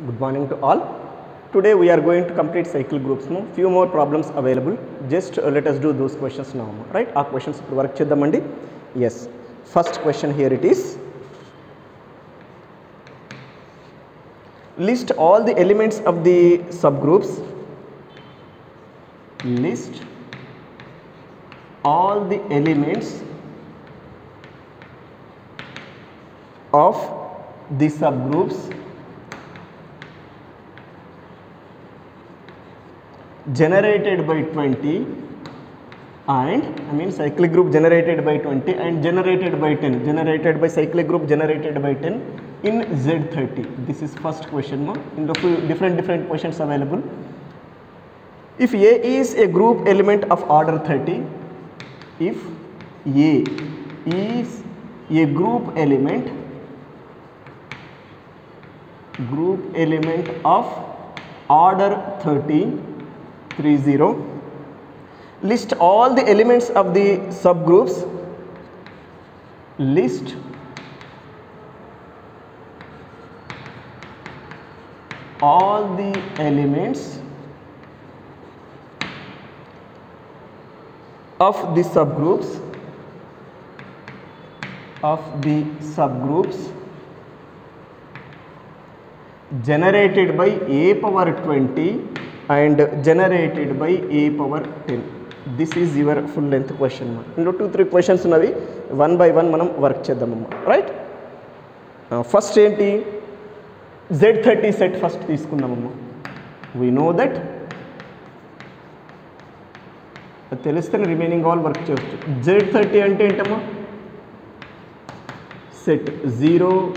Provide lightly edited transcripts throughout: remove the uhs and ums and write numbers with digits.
Good morning to all. Today we are going to complete cycle groups. Few more problems available. Just let us do those questions now. Right? Our questions work cheddamandi. Yes. First question here it is. List all the elements of the subgroups. List all the elements of the subgroups generated by 20 and cyclic group generated by 20 and generated by 10, generated by cyclic group generated by 10 in Z30. This is first question. In the different questions available. If A is a group element of order 30, if A is a group element of order 30, list all the elements of the subgroups, list all the elements of the subgroups generated by a power 20 and generated by a power 10. This is your full length question. 2-3 questions unavi, one by one manam work cheddam, right? First enti Z30 set first teeskunnam. We know that telistane remaining all work chestu. Z30 ante entama set 0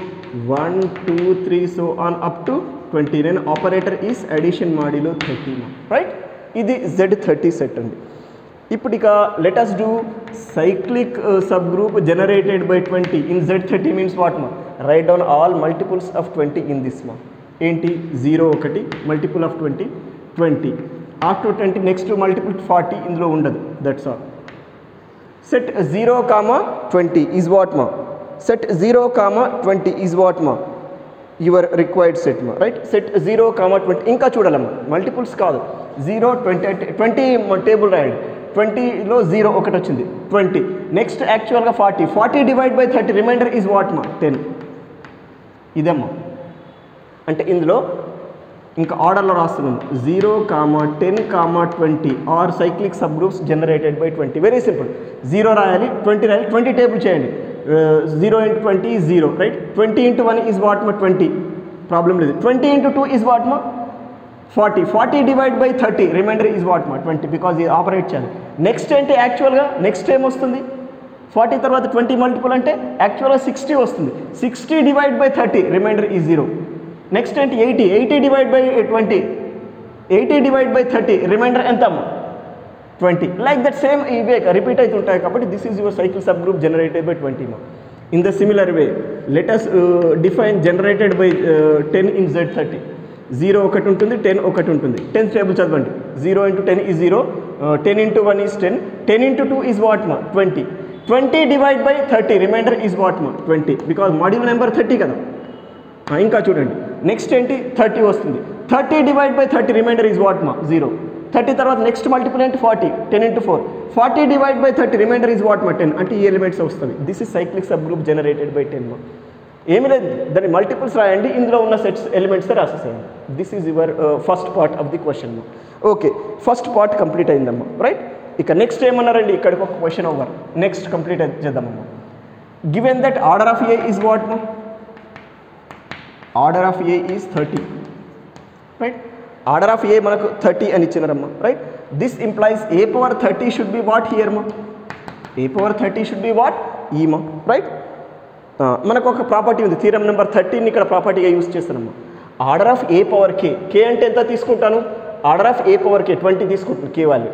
1 2 3 so on up to 20. Then operator is addition modilo 30, right? This is Z30 set andi. Ipudika let us do cyclic subgroup generated by 20 in Z30 means what ma? Write down all multiples of 20 in this ma. Enti 0 okati multiple of 20 20. After 20 next to multiple 40 indulo undadu. That's all. Set 0 comma 20 is what ma? Set 0 comma 20 is what ma? Your required set ma, right? Set 0 comma 20 inka chudalama multiples kaadu 0 20 table rayandi 20 lo 0 okati ochindi 20 next actual ga 40 divided by 30 remainder is what ma? 10 idamma ante indulo inka order lo rastunnam 0 comma 10 comma 20 or cyclic subgroups generated by 20. Very simple. 0 rayali 20 rayali 20 table cheyandi. 0 into 20 is 0, right? 20 into 1 is what ma? 20. Problem is 20 into 2 is what ma? 40 divided by 30 remainder is what ma? 20 because it operate cheyali. Next ante actual ga next time vastundi 40 tarvata 20 multiple ante actual ga 60 vastundi. 60 divided by 30 remainder is 0. Next ante 80 divided by 20 80 divided by 30 remainder enta ma? 20. Like that same repeat aituntayi kabatti this is your cycle subgroup generated by 20 ma. In the similar way let us define generated by 10 in Z30. 0 ఒకటి ఉంటుంది 10 ఒకటి ఉంటుంది 10th table చదవండి. 0 into 10 is 0, 10 into 1 is 10, 10 into 2 is what ma? 20 divided by 30 remainder is what ma? 20 because module number 30 కదా. ఇంకా చూడండి next ఏంటి 30 వస్తుంది 30 divided by 30 remainder is what ma? 0. 30 తర్వాత నెక్స్ట్ మల్టిపుల్ ఏంటి 40 10 into 4 40 divided by 30 remainder is what ma? 10 అంటే ఈ elements వస్తుంది. This is cyclic subgroup generated by 10 మా. ఏమి లేదు దాని మల్టిపుల్స్ రాయండి ఇందులో ఉన్న సెట్స్ ఎలిమెంట్స్ రాసేసేయండి. This is your first part of the question. Okay first part complete అయిందమ్మా, రైట్? ఇక నెక్స్ట్ ఏమన్నారండి ఇక్కడికి ఒక క్వశ్చన్ ఓవర్. నెక్స్ట్ కంప్లీట్ చేద్దామమ్మా. Given that order of A is what మా? Order of A is 30, right? Order of A మనకు 30 అని ఇచ్చినారమ్మా, right? This implies A power 30 should be what here మా? A power 30 should be what? ఈ మా, right? మనకు ఒక ప్రాపర్టీ ఉంది, థీరం నెంబర్ 13 ఇక్కడ ప్రాపర్టీగా యూజ్ చేస్తానమ్మా. Order of A power K, K అంటే ఎంత తీసుకుంటాను? Order of A power K 20 తీసుకుంటాను K value.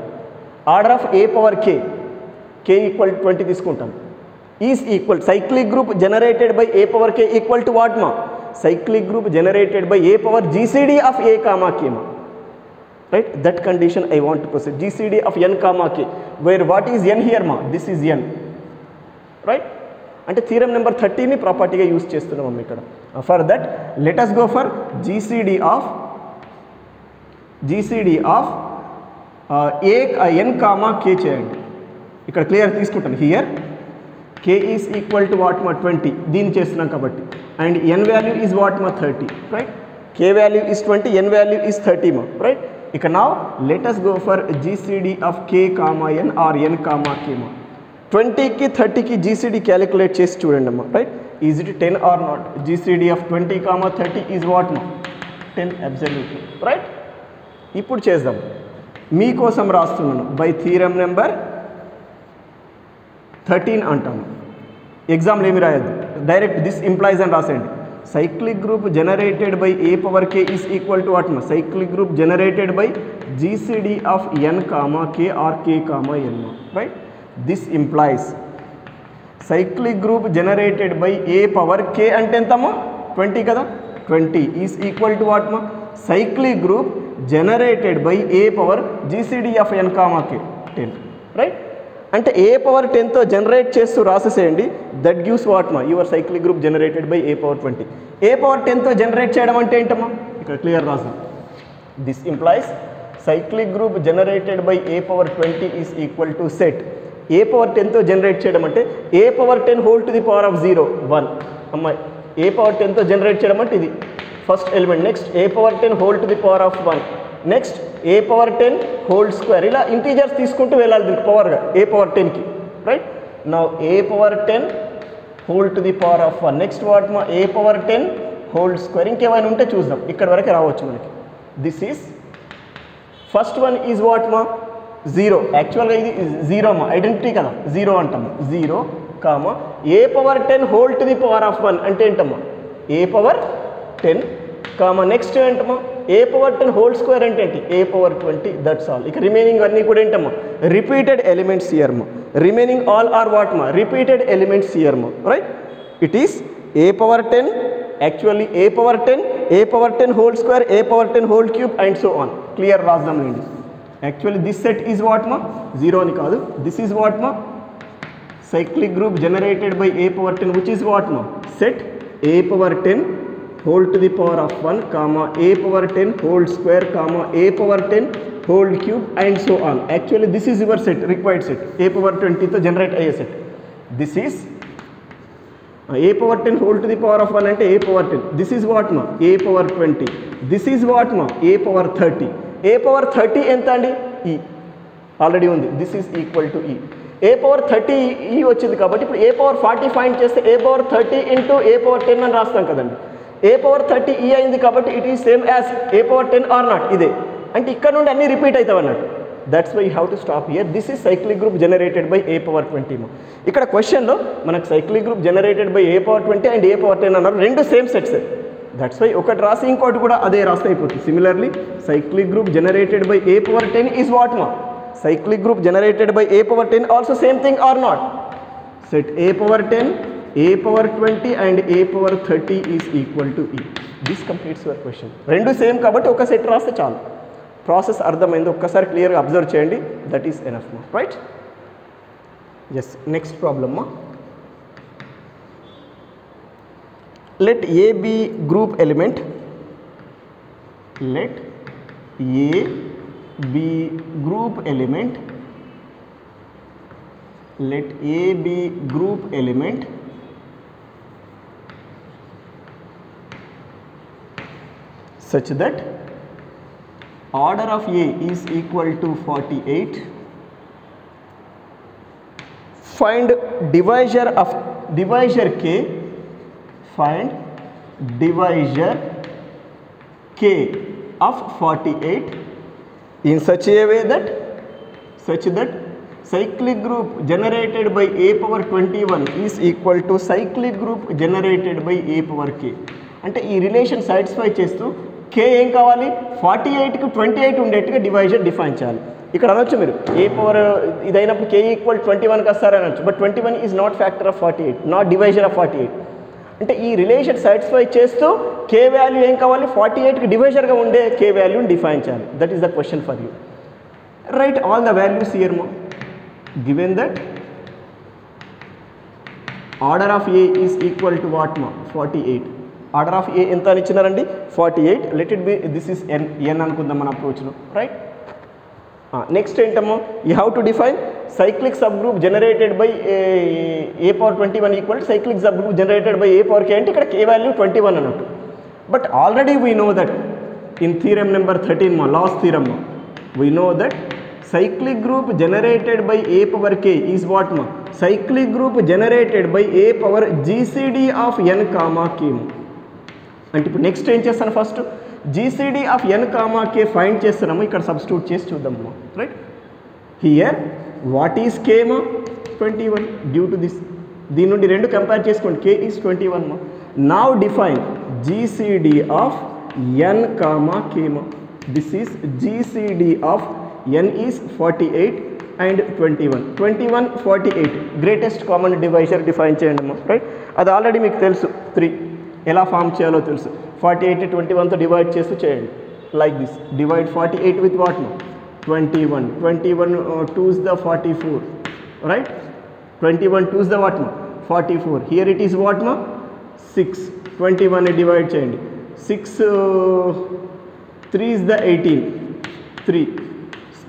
Order of A power K equal 20 తీసుకుంటాను. Is equal cyclic group generated by A power K equal to what మా? Cyclic group generated by a power GCD of a comma k ma, right? That condition I want to proceed. GCD of n comma k, where what is n here ma? This is n, right? అంటే theorem number 30ని ప్రాపర్టీగా use చేస్తున్నాం ఇక్కడ. For that, let us go for GCD of n comma k చేయండి. ఇక్కడ clear తీసుకుంటాను. Here k is equal to what మా 20 దీన్ని చేస్తున్నాం కాబట్టి, and n value is what మా 30, right. k value is 20, n value is 30 మా, రైట్. ఇక now let us go for GCD of k comma n or n comma k మా. 20కి 30కి GCD calculate చేసి చూడండి అమ్మా, right. Is it 10 or not? GCD of 20 comma 30 is what మా 10 absolutely, right. ఇప్పుడు చేద్దాం. మీకోసం రాస్తున్నాను బై థీరమ్ నెంబర్ 13 అంటాను. ఎగ్జామ్లో ఏమి రాయద్దు, డైరెక్ట్ దిస్ ఇంప్లాయిస్ అని రాసేయండి. Cyclic group generated by A power K is equal to what మా cyclic group generated by GCD of n comma k or k comma n మా, right. This implies cyclic group generated by A power k అంటే ఎంతమ్మా 20 కదా, 20 is equal to what మా cyclic group generated by A power GCD of n comma k 10, right. అంటే ఏ power 10తో generate చేస్తూ రాసేసేయండి. That gives what మా your cyclic group generated by A power 20. A power 10తో generate చేయడం అంటే ఏంటమ్మా, ఇక్కడ క్లియర్ రాసాం. This implies cyclic group generated by A power 20 is equal to set. A power 10తో జనరేట్ చేయడం అంటే ఏ power 10 whole to the power of 0 1 అమ్మాయి. ఏ పవర్ 10తో జనరేట్ చేయడం అంటే ఇది first element. Next A power 10 whole to the power of 1. Next A power 10 whole square. ఇలా integers తీసుకుంటూ వెళ్ళాలి దీనికి పవర్గా ఏ పవర్ 10కి, right. Now A power 10 whole to the power of 1. Next what మా ఏ పవర్ 10 హోల్ స్క్వేర్. ఇంకేమైనా ఉంటే చూద్దాం, ఇక్కడ వరకు రావచ్చు మనకి. This is first one is what మా 0. యాక్చువల్గా ఇది 0 మా ఐడెంటిటీ కదా, 0 అంటాము. 0 comma A power 10 whole to the power of 1 అంటే ఏంటమ్మా ఏ పవర్ 10 కామా నెక్స్ట్ ఏంటమ్మా ఏ పవర్ 10 హోల్ స్క్వేర్ అంటే ఏంటి ఏ పవర్ 20. That's all. ఇక రిమైనింగ్ అన్నీ కూడా ఏంటమ్మా రిపీటెడ్ ఎలిమెంట్స్ హియర్ మా. రిమైనింగ్ ఆల్ ఆర్ వాట్ మా రిపీటెడ్ ఎలిమెంట్స్ హియర్ మా, right. It is a power 10 actually A power 10 whole square, A power 10 whole cube and so on. Clear రాద్దాం లేండి. Actually this set is what మా 0 అని కాదు, this is what మా cyclic group generated by a power 10, which is what now set a power 10 whole to the power of 1 comma a power 10 whole square comma a power 10 whole cube and so on. Actually this is your set, required set. A power 20 to generate a set. This is a power 10 whole to the power of 1 and a power 10. This is what ma a power 20. This is what ma a power 30. A power 30 ఎంత అండి e already ఉంది. This is equal to e. A power 30 ఈ వచ్చింది కాబట్టి ఇప్పుడు ఏ power 40 find చేస్తే ఏ power 30 into ఏ power 10 అని రాస్తాం కదండి. ఏ పవర్ 30 ఈ అయింది కాబట్టి it is same as a power 10 or not. ఇదే అంటే ఇక్కడ నుండి అన్ని రిపీట్ అవుతావు అన్నట్టు. That's why you have to stop here. This is cyclic group generated by A power 20. ఇక్కడ క్వశ్చన్లో మనకు cyclic group generated by A power 20 and a power 10 అన్నారు, రెండు సేమ్ సెట్స్. దట్స్ వై ఒకటి రాసి ఇంకోటి కూడా అదే రాస్తే అయిపోతుంది. Similarly cyclic group generated by A power 10 is what మా cyclic group generated by a power 10 also same thing or not. Set a power 10, a power 20 and a power 30 is equal to e. This completes your question. రెండు same కాబట్టి ఒక set రాస్తే చాలు. Process అర్థమైంది, ఒక్కసారి క్లియర్గా observe చేయండి. That is enough మా, రైట్. ఎస్, నెక్స్ట్ ప్రాబ్లమ్ మా. Let a b group element. Let a be group element. Let A be group element such that order of A is equal to 48. Find divisor of divisor K. Find divisor K of 48 in such a way that cyclic group generated by a power 21 is equal to cyclic group generated by a power k. అంటే ఈ relation satisfy చేస్తూ k ఏం కావాలి 48కి 28 ఉండేట్టుగా divisor define చేయాలి. ఇక్కడ అనొచ్చు మీరు A power ఇదైనప్పుడు k ఈక్వల్ 21కి వస్తారని అనొచ్చు. But 21 is not factor of 48, not divisor of 48. అంటే ఈ రిలేషన్ సాటిస్ఫై చేస్తూ k వాల్యూ ఏం కావాలి 48కి డివైజర్గా ఉండే k వాల్యూని డిఫైన్ చేయాలి. That is the question for you. Write all the values here మో. Given that order of A is equal to what మా 48. ఆర్డర్ ఆఫ్ ఏ ఎంత అని ఇచ్చినారండి 48. Let it be this is N అనుకుందాం మన అప్రోచ్లో, రైట్. నెక్స్ట్ ఏంటమ్మో, you have to define cyclic subgroup generated by A power 21 equal to cyclic subgroup generated by A power K అంటే ఇక్కడ కే వాల్యూ 21 అన్నట్టు. But already we know that in theorem number 13 మా last theorem we know that cyclic group generated by a power k is what ma? Cyclic group generated by a power GCD of n comma k. అంటే ఇప్పుడు next ఏం చేస్తాను, first GCD of n comma k find చేస్తున్నాము, ఇక్కడ substitute చేసి చూద్దాము, right. Here what is k మా 21 due to this, దీని నుండి రెండు కంపేర్ చేసుకోండి, k ఈస్ 21 మా. Now define GCD of n comma k మా. This is GCD of n is 48 and 21. 21 48 greatest common divisor define చేయండి అమ్మా, రైట్. అది ఆల్రెడీ మీకు తెలుసు 3 ఎలా ఫామ్ చేయాలో తెలుసు. 48 21తో డివైడ్ చేస్తూ చేయండి, like this. Divide 48 with what మా 21. 21 2s the 44, right. 21 2s the what మా 44. హియర్ ఇట్ ఈస్ వాట్ మా 6. 21 డివైడ్ చేయండి, 6 3 is the 18 3.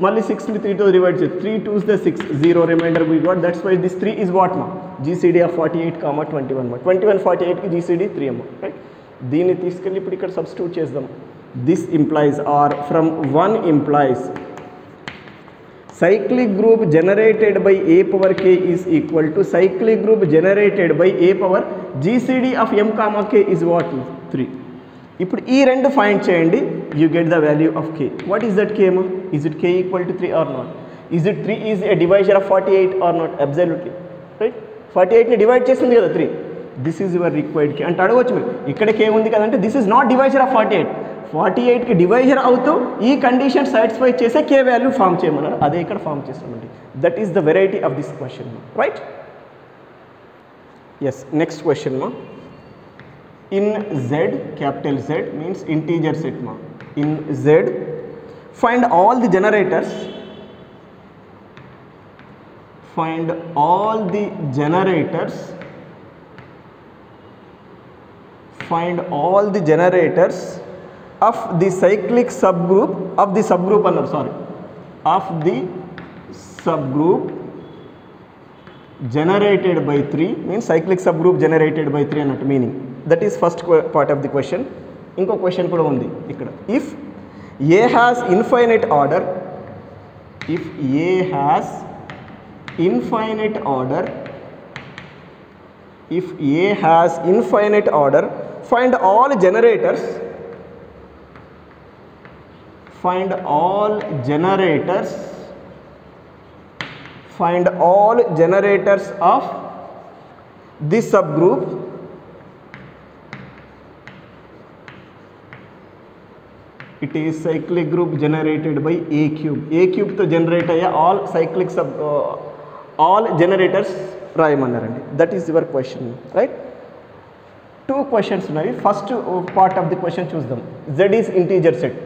మళ్ళీ 6 ని 3తో డివైడ్ చేసి 3 2s the 6 0 remainder we got. That's why this 3 is what మా GCD ఆఫ్ 48 కామా 21 మా. 21 48కి GCD 3 అమ్మా, రైట్. దీన్ని తీసుకెళ్ళి ఇప్పుడు ఇక్కడ సబ్స్టిట్యూట్ చేద్దాం. This implies r from 1 implies cyclic group generated by a power k is equal to cyclic group generated by a power GCD of m comma k is what 3. ఇప్పుడు ఈ రెండు find చేయండి, you get the value of k. What is that k మా? Is it k equal to 3 or not? Is it 3 is a divisor of 48 or not? Absolutely, right. 48ని divide చేసింది కదా 3. This is your required k అంటే అడగవచ్చు మీరు, ఇక్కడ k ఉంది కదంటే this is not divisor of 48. 48కి డివైజర్ అవుతూ ఈ కండిషన్ సాటిస్ఫై చేసే k వాల్యూ ఫామ్ చేయమన్నారు, అదే ఇక్కడ ఫామ్ చేస్తామండి. That is the variety of this question, right. Yes, next question మా. In Z, capital Z means integer set ma. In Z, find all the generators. Find all the generators. Find all the generators of the cyclic subgroup of the subgroup another, sorry, of the subgroup generated by 3 means cyclic subgroup generated by 3 అన్నట్టు meaning. That is first part of the question. ఇంకో question కూడా ఉంది ఇక్కడ. If A has infinite order, if A has infinite order, if A has infinite order, find all generators, find all generators, find all generators of this subgroup it is cyclic group generated by a cube తో generate అయ్యే all cyclic all generators రాయమన్నారండి. That is your question, right. 2 questions ఉన్నాయి. First part of the question చూద్దాం. Z is integer set.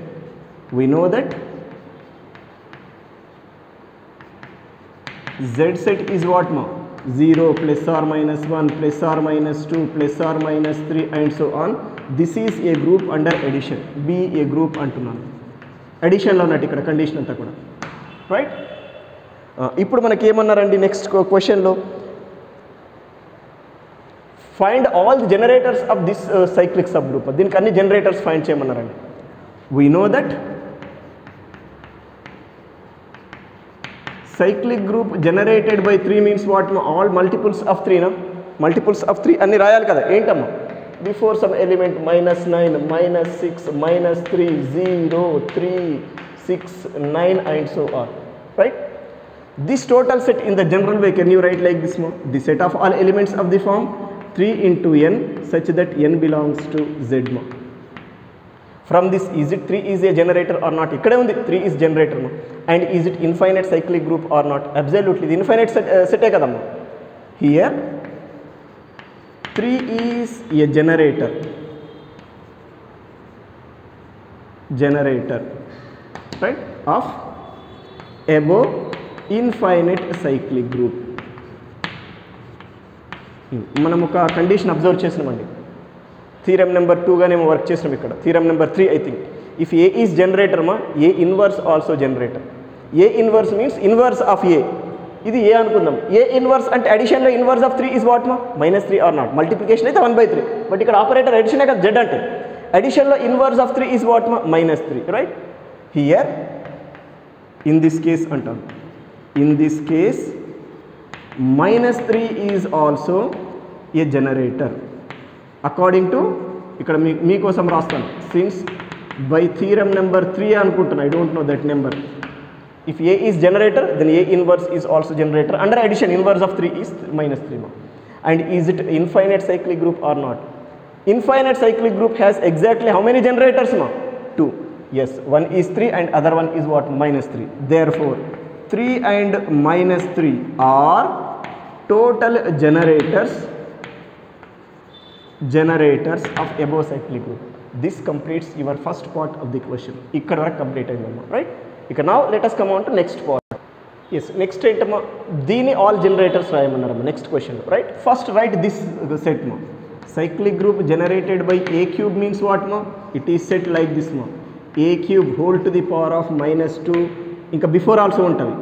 We know that Z set is what ma? 0 plus or minus 1 plus or minus 2 plus or minus 3 and so on. This is a group under addition. B a group అంటున్నాను. అడిషన్లో ఉన్నట్టు ఇక్కడ condition అంతా కూడా, right. ఇప్పుడు మనకి ఏమన్నారండి next క్వశ్చన్లో, find all the generators of this cyclic subgroup. దీనికి అన్ని జనరేటర్స్ ఫైండ్ చేయమన్నారండి. We know that cyclic group generated by 3 means what? All multiples of 3 na? Multiples of 3 అన్ని రాయాలి కదా. ఏంటమ్మా? Before some element -9, -6, -3, 0, 3, 6, 9 and so on, right? This total set in the general way can you write like this ma? The set of all elements of the form 3 into n such that n belongs to Z ma. From this, is it 3 is a generator or not? ikkade undi 3 is generator ma. And is it infinite cyclic group or not? Absolutely, the infinite set e kadamma. Here 3 is a generator, right, of above infinite cyclic group. మనం ఒక condition observe చేసినామండి. Theorem number 2 గానేమో work చేసినాం ఇక్కడ. Theorem number 3 I think. If a is generator మా, a inverse also generator. A inverse means inverse of a. ఇది a అనుకుందాం. A inverse అంటే అడిషన్లో ఇన్వర్స్ ఆఫ్ 3 ఈజ్ వాట్ మా, -3 ఆర్ నాట్. మల్టిప్లికేషన్ అయితే 1/3. బట్ ఇక్కడ ఆపరేటర్ అడిషనే కదా జెడ్ అంటే. అడిషన్లో ఇన్వర్స్ ఆఫ్ 3 ఈజ్ వాట్ మా, -3, right. Here in this case అంటాం. In this case -3 is also a generator according to, ఇక్కడ మీకోసం రాస్తాను, సిన్స్ బై థీరం నెంబర్ 3 అనుకుంటున్నా, I don't know that number. If A is generator, then A inverse is also generator. Under addition, inverse of 3 is -3. And is it infinite cyclic group or not? Infinite cyclic group has exactly how many generators? 2. Yes, one is 3 and other one is what? -3. Therefore, 3 and -3 are total generators of above cyclic group. This completes your first part of the question. Ikkada varaku complete ayindamma, right? ఇక now let us come on to next part. Yes, next ఏంటమ్మా, దీని all generators రాయమన్నారమ్మా next question, right. First write this set మా. Cyclic group generated by a cube means what మా, it is set like this మా. A cube whole to the power of -2, ఇంకా before also ఉంటుంది.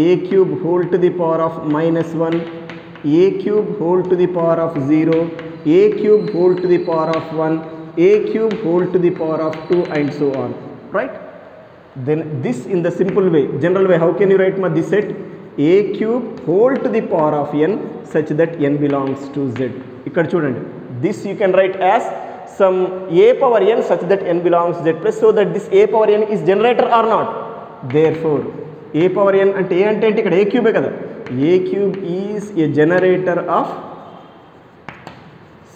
A cube whole to the power of -1, a cube whole to the power of 0, a cube whole to the power of 1, a cube whole to the power of 2 and so on, right. Then this in the simple way, general way, how can you write ma this set? A cube whole to the power of n such that n belongs to z. Ikkada chudandi, this you can write as some a power n such that n belongs to z plus, so that this a power n is generator or not. Therefore a power n ante a ante enti ikkada a cube kada. A cube is a generator of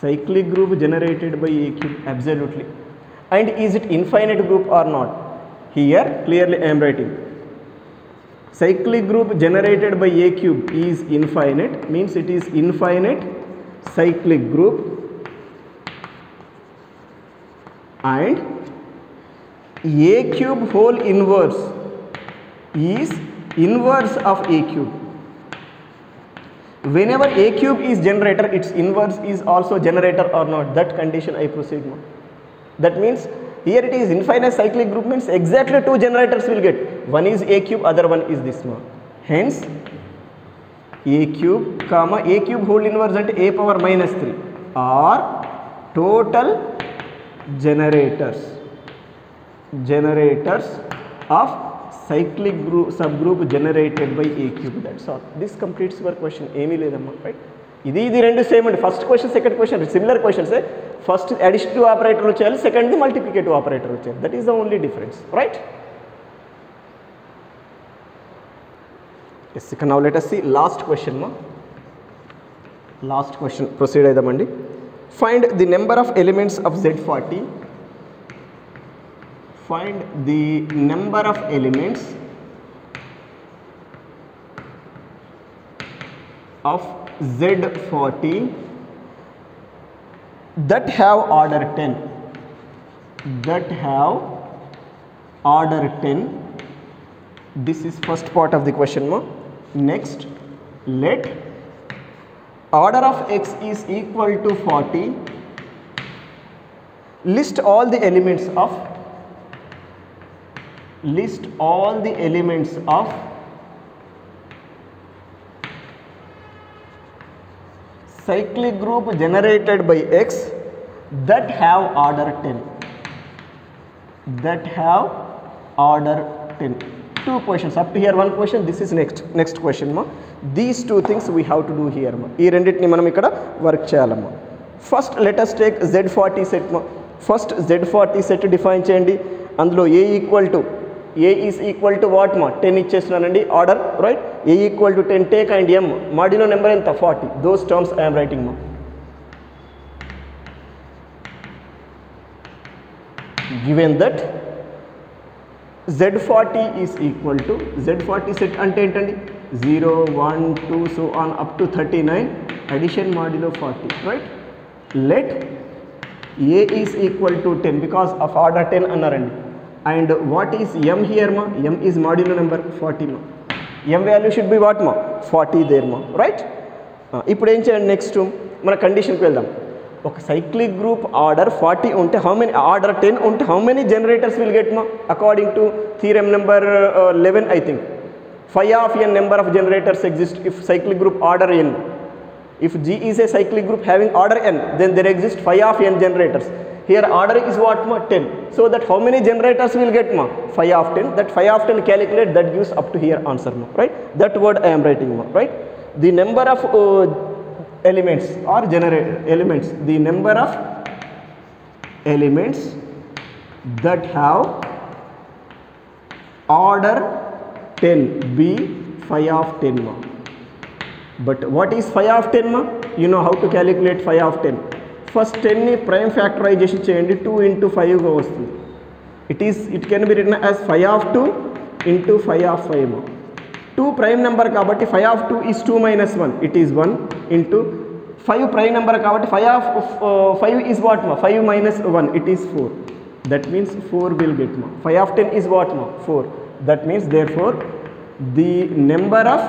cyclic group generated by a cube, absolutely. And is it infinite group or not? Here clearly I am writing cyclic group generated by a cube is infinite, means it is infinite cyclic group, and a cube whole inverse is inverse of a cube. Whenever a cube is generator, its inverse is also generator or not. That condition I proceed more. That means here it is infinite cyclic group, means exactly 2 generators will get. One is a cube, other one is this one. Hence a cube comma a cube whole inverse and a power -3 are total generators of cyclic group subgroup generated by a cube. That's all. This completes your question. Emi ledamma, right? ఇది రెండు same అండి. First question second question similar questions. First additional operator వచ్చేయాలి, second multiplicative operator వచ్చేయాలి. That is the only difference, right. Yes, ఇక now let us see last question మా. Last question proceed అయిదామండి. Find the number of elements of Z40. Find the number of elements of Z40 that have order 10, that have order 10. This is first part of the question ma. Next, let order of x is equal to 40. List all the elements of cyclic group generated by x that have order 10. That have order 10. 2 questions. Up to here 1 question. This is next question ma. These 2 things we have to do here ma. Ee renditni manam ikkada work cheyalama. First let us take Z40 set ma. First Z40 set define cheyandi. అందులో a equal to a is equal to what ma, 10 ఇచ్చేస్తున్నానండి order, right. a equal to 10 take and m modulo number ఎంత 40. Those terms I am writing ma. Given that Z40 is equal to, Z40 set అంటే ఏంటండి 0 1 2 so on up to 39 addition modulo 40, right. Let a is equal to 10 because of order 10 అన్నారండి. And what is m here ma? M is modulo number 40 ma. M value should be what ma? 40 there ma, right. ఇప్పుడు ఏం చేయండి, next మన కండిషన్కి వెళ్దాం. ఒక cyclic group order 40 ఉంటే how many order 10 ఉంటే how many generators will get మా according to theorem number 11 I think phi of n number of generators exist if cyclic group order n. If G is a cyclic group having order n, then there exist phi of n generators. Here order is what ma 10. So that how many generators will get ma phi of 10. That phi of 10 calculate, that gives up to here answer ma, right? That word I am writing ma, right? The number of elements or generator elements, the number of elements that have order 10 be phi of 10 ma. But what is phi of 10 ma? You know how to calculate phi of 10. First 10 ni prime factorization cheyandi, 2 into 5 ga vastundi. It can be written as phi of 2 into phi of 5 ma. 2 prime number kabatti phi of 2 is 2 minus 1, it is 1 into 5 prime number kabatti phi of 5 is what ma 5 minus 1, it is 4. That means 4 will get ma. Phi of 10 is what ma 4. That means therefore the number of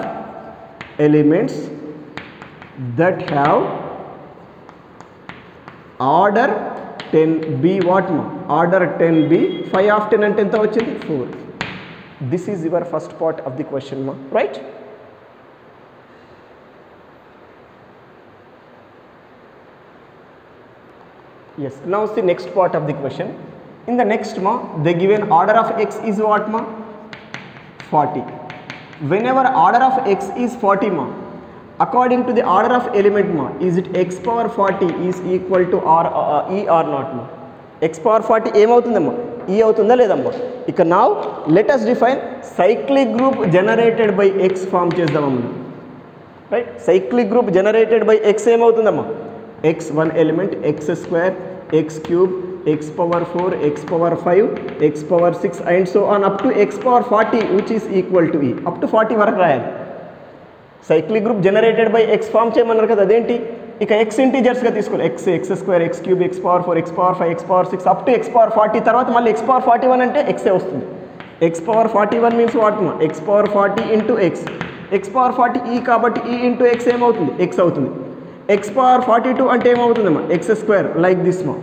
elements that have order 10 be what ma order 10 be phi of 10 ante enta vachindi 4. This is your first part of the question ma, right? Yes, now see next part of the question. In the next ma they given order of x is what ma 40. Whenever order of x is 40 ma, according to the order of element ma, is it x power 40 is equal to e or not ma? X power 40 em avutundamma e avutunda ledamma. Ika now let us define cyclic group generated by x form chezdamma, right? Cyclic group generated by x em avutundamma x one element x square x cube x power 4 x power 5 x power 6 and so on up to x power 40 which is equal to e. Up to 40 వరకు రాయాలి. Cyclic group generated by x form చేయమన్నారు కదా, అదేంటి ఇక x ఇంటీజర్స్గా తీసుకోవాలి. X x square x cube x power 4 x power 5 x power 6 up to x power 40 తర్వాత మళ్ళీ ఎక్స్ పవర్ 41 అంటే ఎక్సే వస్తుంది. ఎక్స్ పవర్ 41 మీన్స్ వాట్ మా x power 40 into x. X power 40 e కాబట్టి ఈ ఇంటూ ఎక్స్ ఏమవుతుంది x అవుతుంది. X power 42 అంటే ఏమవుతుందమ్మా ఎక్స్ స్క్వేర్ లైక్ దిస్ మా,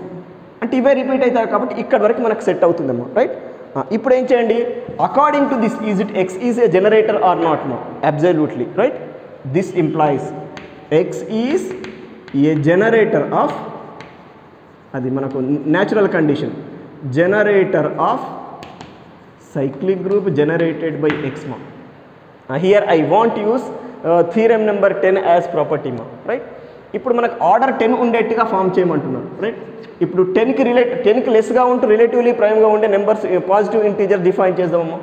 అంటే ఇవే రిపీట్ అవుతాయి కాబట్టి ఇక్కడ వరకు మనకు సెట్ అవుతుందమ్మా, రైట్? ఇప్పుడు ఏం చేయండి, according to this is it x is a generator or not మా? Absolutely right. This implies x is a generator of, అది మనకు natural condition, generator of cyclic group generated by x ma. Here I want to use theorem number 10 as property ma, right? ఇప్పుడు మనకు order 10 ఉండేట్టుగా form చేయమంటున్నారు, right? ఇప్పుడు 10కి లెస్గా ఉంటూ relatively ప్రైమ్గా ఉండే numbers positive integer define చేద్దామమ్మా.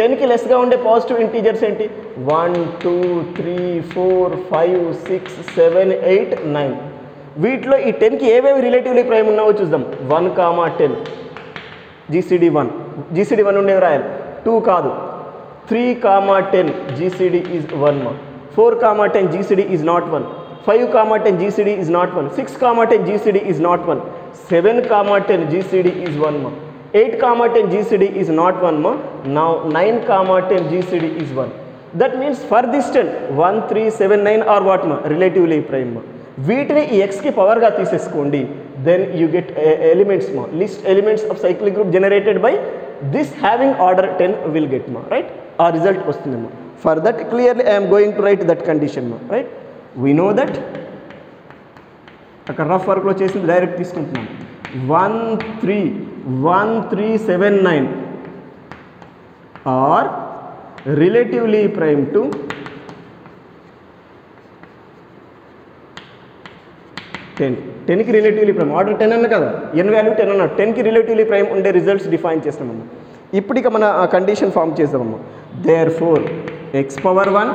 10కి లెస్గా ఉండే పాజిటివ్ ఇంటీజర్స్ ఏంటి? 1 2 3 4 5 6 7 8 9. వీటిలో ఈ 10కి ఏవేవి రిలేటివ్లీ ప్రైమ్ ఉన్నావో చూద్దాం. 1, 10 జీసీడీ 1, జీసీడీ 1 ఉండేవి రాయాలి. 2 కాదు, 3, 10 జీసీడీ ఈజ్ 1 మా. 4, 10 GCD is not 1. 5, 10 GCD is not 1. 6, 10 GCD is not 1. 7, 10 GCD is 1 ma. 8, 10 GCD is not 1 ma. Now 9, 10 GCD is 1. That means for this 10, 1, 3, 7, 9 are what ma? Relatively prime ma. వీటిని ఈ x కి power గా తీసేసుకోండి. Then you get elements ma. List elements of cyclic group generated by this having order 10 will get ma, right? ఆ result వస్తుంది ma. For that clearly I am going to write that condition ma, right? We know that అక్కడ rough వర్క్లో చేసింది direct తీసుకుంటున్నాం. 1 3 1 3 7 9 are relatively prime to 10. 10కి relatively prime order 10 అన్న కదా, n value 10 అన్న, 10కి రిలేటివ్లీ ప్రైమ్ ఉండే రిజల్ట్స్ డిఫైన్ చేస్తామమ్మా. ఇప్పుడు ఇక మన కండిషన్ ఫామ్ చేస్తామమ్మా. Therefore x power 1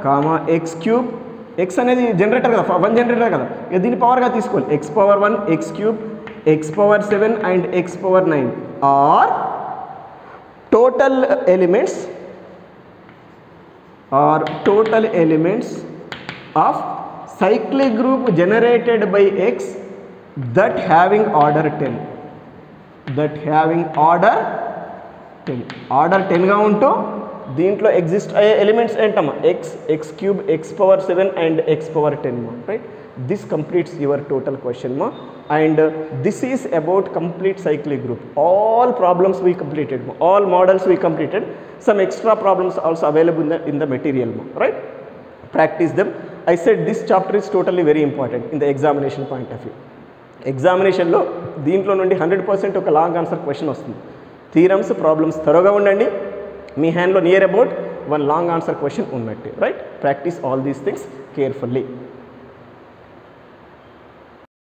comma x cube, x అనేది జనరేటర్ కదా, 1 జనరేటర్ కదా, ఇక దీని పవర్గా తీసుకోవాలి. X power 1 x cube x power 7 and x power 9 are total elements of cyclic group generated by x that having order 10. That having order 10 గా ఉంటూ దీంట్లో ఎగ్జిస్ట్ అయ్యే ఎలిమెంట్స్ ఏంటమ్మా x, x cube, x power 7 and x power 10 మా, right. This completes your total question మా. And this is about complete cyclic group. All problems we completed ma, all models we completed. Some extra problems also available in the material ma, right. Practice them. I said this chapter is totally very important in the examination point of view. ఎగ్జామినేషన్లో దీంట్లో నుండి 100% ఒక long answer question వస్తుంది. Theorems, problems త్వరగా ఉండండి. మీ హ్యాండ్లో near about 1 long answer question ఉన్నట్టు, right. Practice all these things carefully.